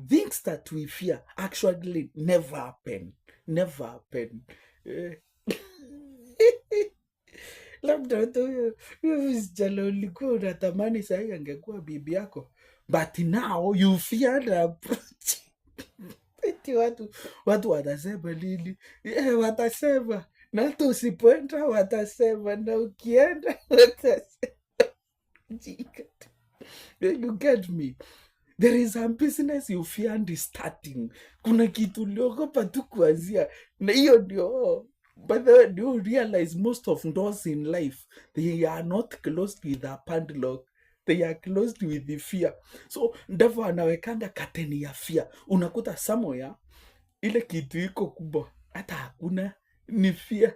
things that we fear actually never happen. Never happen. Eh, labda tu huyo msichana ulikuwa unatamani sahi angekuwa bibi yako, but now you fear the approach. Eti watu watasema nini? Watasema na hata usipoenda watasema, na ukienda watasema. You get me? There is a business you fear and starting. Kuna kitu uliogopa tu kuanzia, na hiyo ndio. By the way, do you realize most of doors in life, they are not closed with a padlock, they are closed with the fear. So ndivyo anawekanga kateni ya fear. Unakuta somewhere ile kitu iko kubwa hata hakuna, ni fear.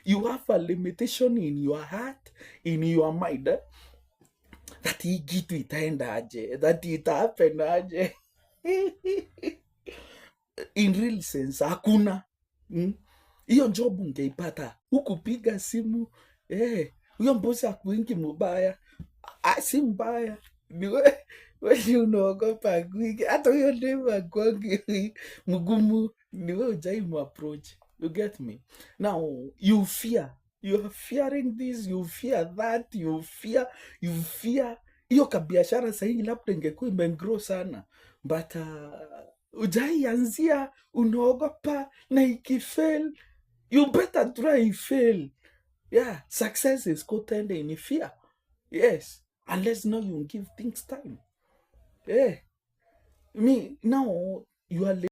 You have a limitation in your heart, in your mind, that hii kitu itaenda aje, that ita happen aje. In real sense hakuna. Hiyo job ungeipata hukupiga simu, huyo mbosi akuingi mubaya, si mbaya, ni we unaogopa akuingi. Hata huyo demu akuangi mgumu, ni we ujaimu approach. You get me? Now you fear, you are fearing this, you fear that, you fear. Hiyo kabiashara sahihi labda ingekuwa imegrow sana, but ujaianzia, unaogopa, na ikifail, you better try fail. Yeah, success is contained in fear. Yes, unless now you give things time. Yeah, me now you are